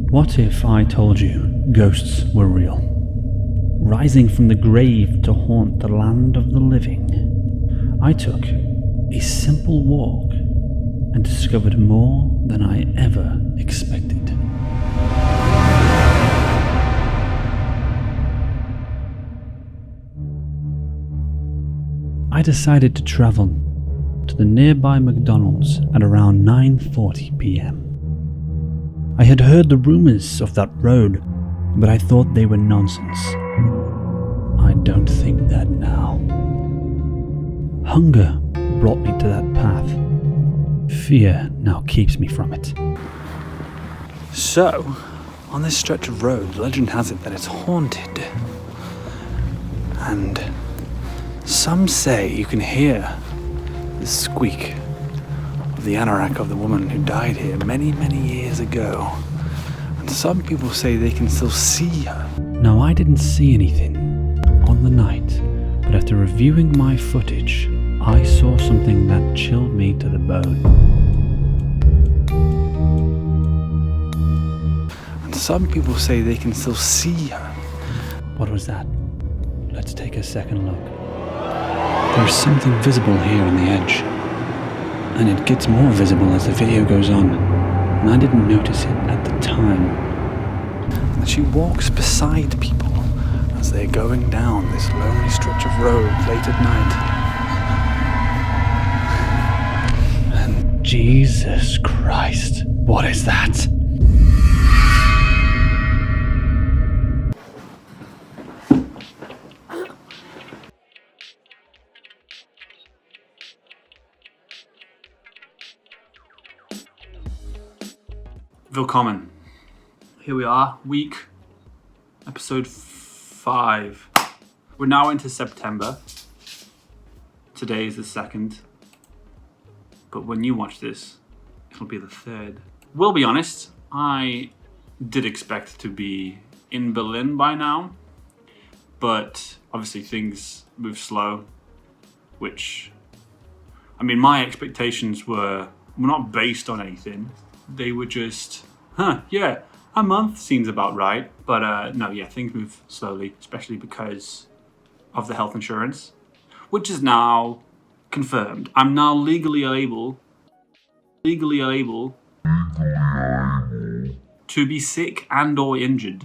What if I told you ghosts were real? Rising from the grave to haunt the land of the living. I took a simple walk and discovered more than I ever expected. I decided to travel to the nearby McDonald's at around 9:40 p.m. I had heard the rumours of that road, but I thought they were nonsense. I don't think that now. Hunger brought me to that path. Fear now keeps me from it. So, on this stretch of road, legend has it that it's haunted. And some say you can hear the squeak of the anorak of the woman who died here many, many years ago. And some people say they can still see her. Now, I didn't see anything on the night, but after reviewing my footage, I saw something that chilled me to the bone. And some people say they can still see her. What was that? Let's take a second look. There's something visible here on the edge, and it gets more visible as the video goes on, and I didn't notice it at the time. And she walks beside people as they're going down this lonely stretch of road late at night. And Jesus Christ, what is that? Willkommen. Here we are, episode 5. We're now into September. Today is the 2nd. But when you watch this, it'll be the 3rd. We'll be honest, I did expect to be in Berlin by now. But obviously things move slow. Which, I mean, my expectations were not based on anything. They were just, yeah, a month seems about right. But no, yeah, things move slowly, especially because of the health insurance, which is now confirmed. I'm now legally able to be sick and or injured,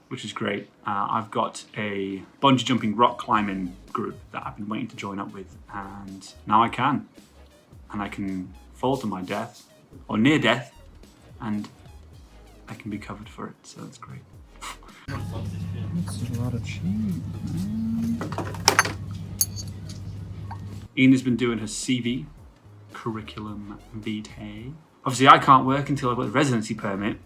which is great. I've got a bungee jumping rock climbing group that I've been waiting to join up with, and now I can. And I can fall to my death, or near death, and I can be covered for it, so that's great. That's a lot of cheese. Ian has been doing her CV, curriculum vitae. Obviously, I can't work until I've got the residency permit,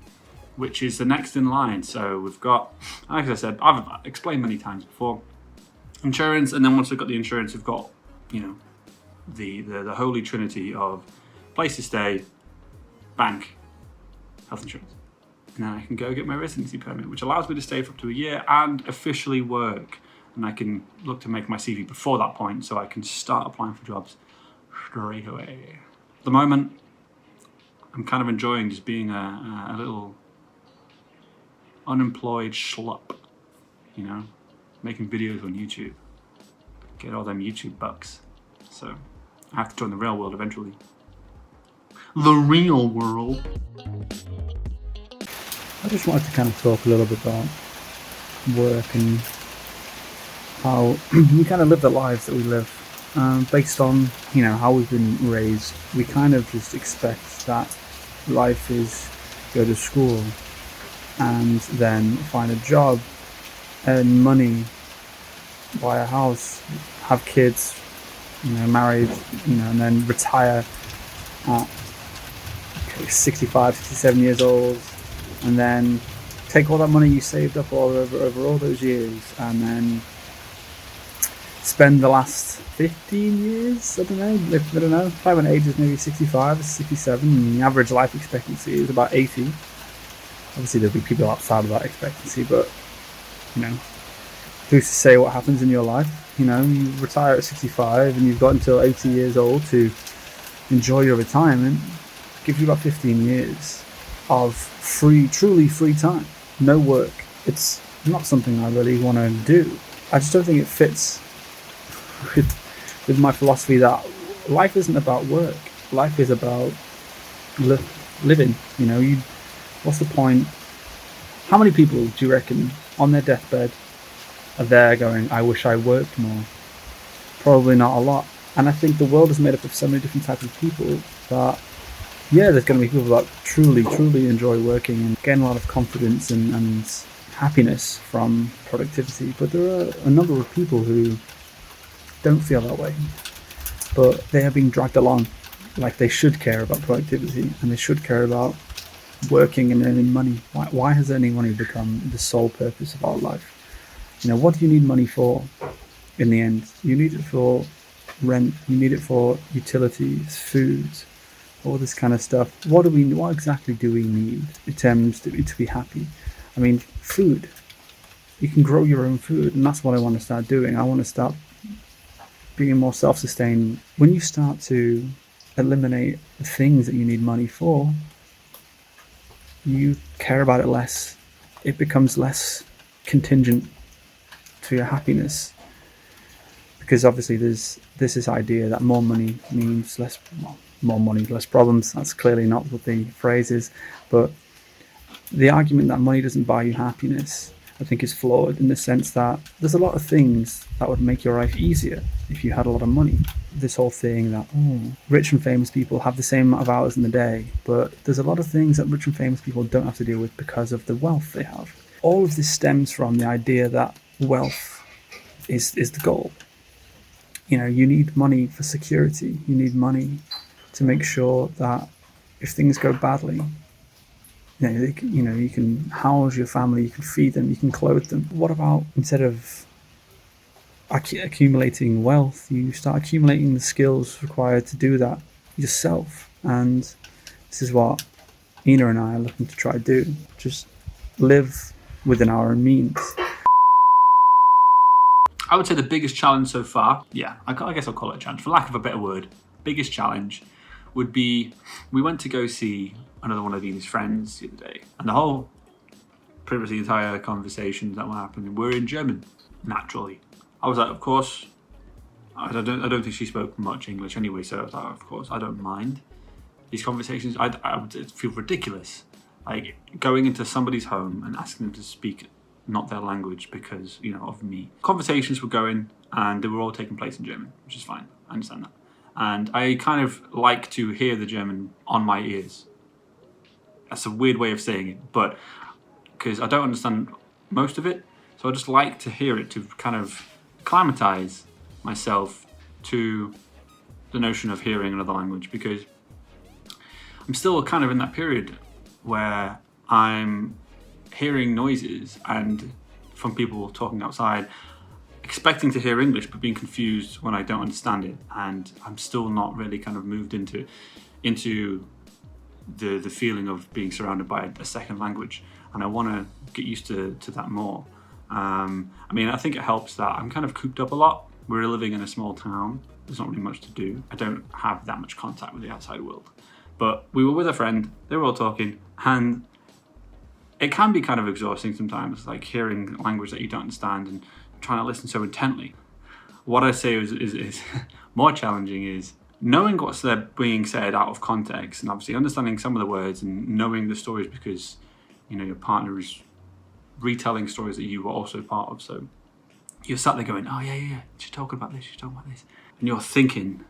which is the next in line. So we've got, like I said, I've explained many times before, insurance, and then once we've got the insurance, we've got, you know, the holy trinity of place to stay, bank, health insurance. And then I can go get my residency permit, which allows me to stay for up to a year and officially work. And I can look to make my CV before that point, so I can start applying for jobs straight away. At the moment, I'm kind of enjoying just being a little unemployed schlup, you know, making videos on YouTube, get all them YouTube bucks. So I have to join the real world eventually. The real world. I just wanted to kind of talk a little bit about work and how we kind of live the lives that we live based on, you know, how we've been raised. We kind of just expect that life is go to school and then find a job, earn money, buy a house, have kids, you know, married, you know, and then retire at 65, 67 years old, and then take all that money you saved up over all those years and then spend the last 15 years, I don't know, probably when age is maybe 65 or 67, and the average life expectancy is about 80. Obviously there'll be people outside of that expectancy, but, you know, who's to say what happens in your life? You know, you retire at 65 and you've got until 80 years old to enjoy your retirement. Gives you about 15 years. of truly free time, no work. It's not something I really want to do. I just don't think it fits with my philosophy that life isn't about work. Life is about living. What's the point? How many people do you reckon on their deathbed are there going, I wish I worked more? Probably not a lot. And I think the world is made up of so many different types of people that, yeah, there's going to be people that truly enjoy working and gain a lot of confidence and happiness from productivity. But there are a number of people who don't feel that way. But they are being dragged along like they should care about productivity and they should care about working and earning money. Why has earning money become the sole purpose of our life? What do you need money for in the end? You need it for rent, you need it for utilities, food, all this kind of stuff. What exactly do we need in terms to be happy? I mean, food. You can grow your own food, and that's what I want to start doing. I want to start being more self-sustained. When you start to eliminate the things that you need money for, you care about it less. It becomes less contingent to your happiness. Because obviously there's this idea that more money means more money, less problems. That's clearly not what the phrase is. But the argument that money doesn't buy you happiness, I think, is flawed in the sense that there's a lot of things that would make your life easier if you had a lot of money. This whole thing that, rich and famous people have the same amount of hours in the day, but there's a lot of things that rich and famous people don't have to deal with because of the wealth they have. All of this stems from the idea that wealth is the goal. You need money for security. You need money to make sure that if things go badly, you can house your family, you can feed them, you can clothe them. What about, instead of accumulating wealth, you start accumulating the skills required to do that yourself? And this is what Ina and I are looking to try to do. Just live within our own means. I would say the biggest challenge so far, I guess I'll call it a challenge, for lack of a better word, biggest challenge would be, we went to go see another one of Ina's friends the other day, and pretty much the entire conversations that were happening were in German, naturally. I was like, of course, I don't think she spoke much English anyway, so I was like, of course, I don't mind these conversations. I would feel ridiculous, like going into somebody's home and asking them to speak not their language because, of me. Conversations were going and they were all taking place in German, which is fine. I understand that. And I kind of like to hear the German on my ears. That's a weird way of saying it, but because I don't understand most of it, so I just like to hear it to kind of acclimatize myself to the notion of hearing another language, because I'm still kind of in that period where I'm hearing noises and from people talking outside, expecting to hear English but being confused when I don't understand it, and I'm still not really kind of moved into the feeling of being surrounded by a second language, and I want to get used to that more. I think it helps that I'm kind of cooped up a lot. We're living in a small town. There's not really much to do. I don't have that much contact with the outside world. But we were with a friend, they were all talking, and it can be kind of exhausting sometimes, like hearing language that you don't understand and trying to listen so intently. What I say is more challenging is knowing what's being said out of context, and obviously understanding some of the words and knowing the stories, because your partner is retelling stories that you were also part of. So you're sat there going, oh yeah, she's talking about this, and you're thinking,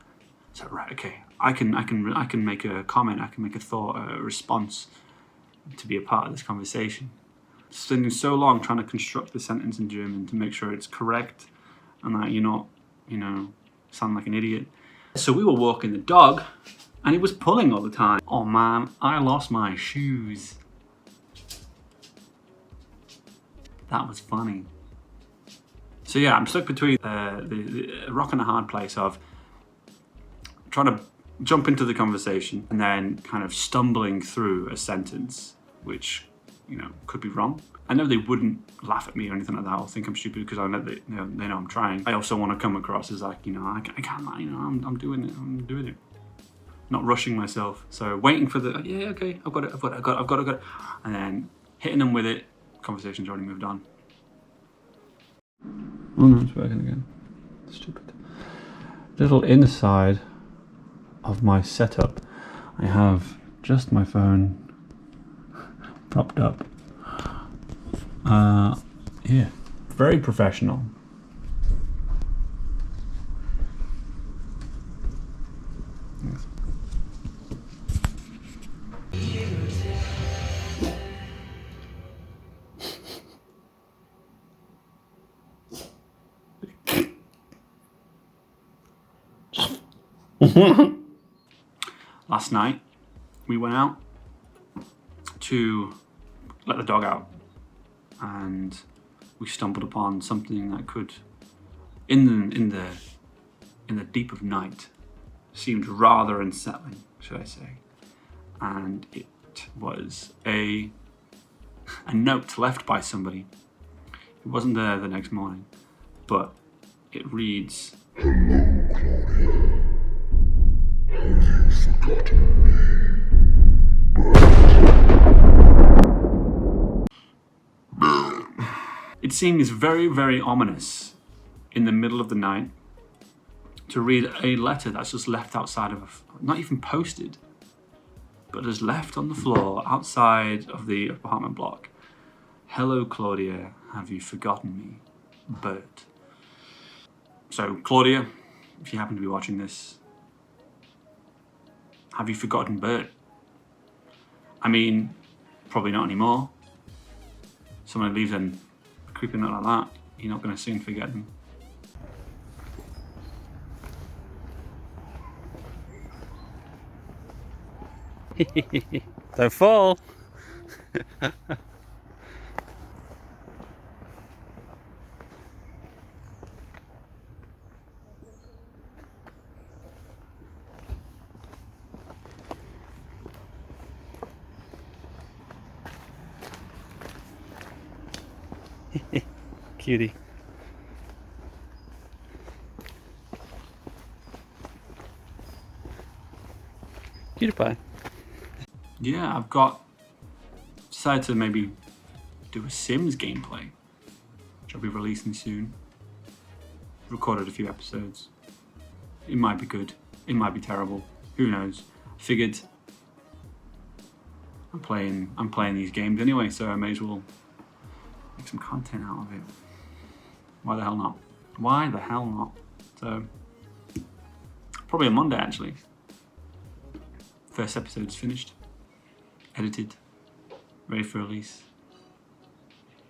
so right, okay, I can make a comment, I can make a thought, a response to be a part of this conversation. Spending so long trying to construct the sentence in German to make sure it's correct and that you're not, sound like an idiot. So we were walking the dog and he was pulling all the time. Oh man, I lost my shoes. That was funny. So yeah, I'm stuck between the rock and a hard place of trying to jump into the conversation and then kind of stumbling through a sentence, which, could be wrong. I know they wouldn't laugh at me or anything like that or think I'm stupid because I know they know I'm trying. I also want to come across as like, I can't lie, I'm doing it. not rushing myself. So waiting for the yeah, okay, I've got it, and then hitting them with it. Conversation's already moved on. Oh no, it's working again. Stupid. Little inside of my setup, I have just my phone propped up. Yeah, very professional. Yes. Last night we went out to let the dog out, and we stumbled upon something that could, in the deep of night, seemed rather unsettling, should I say. And it was a note left by somebody. It wasn't there the next morning, but it reads, "Hello, Claudia. Have you forgotten me? It seems very, very ominous in the middle of the night to read a letter that's just left outside of, not even posted, but just left on the floor outside of the apartment block. Hello, Claudia, have you forgotten me? Bert. So, Claudia, if you happen to be watching this, have you forgotten Bert? I mean, probably not anymore. Someone leaves a creepy note like that, you're not going to soon forget them. Don't fall. Cutie. Cutie pie. Yeah, I've decided to maybe do a Sims gameplay, which I'll be releasing soon. Recorded a few episodes. It might be good, it might be terrible, who knows. Figured I'm playing these games anyway, so I may as well make some content out of it. Why the hell not? Why the hell not? So, probably on Monday actually. First episode's finished, edited, ready for release.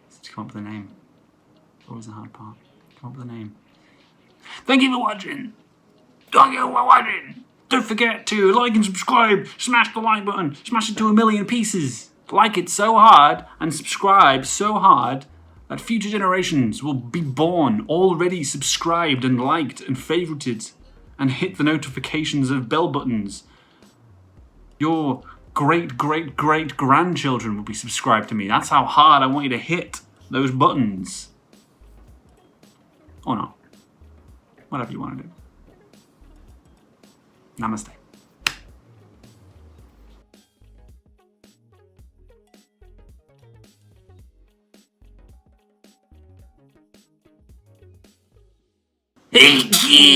Let's come up with a name. What was the hard part? Come up with a name. Thank you for watching. Thank you for watching. Don't forget to like and subscribe. Smash the like button. Smash it to 1 million pieces. Like it so hard and subscribe so hard that future generations will be born already subscribed and liked and favorited and hit the notifications of bell buttons. Your great grandchildren will be subscribed to me. That's how hard I want you to hit those buttons. Or not. Whatever you want to do. Namaste. Hey, kid!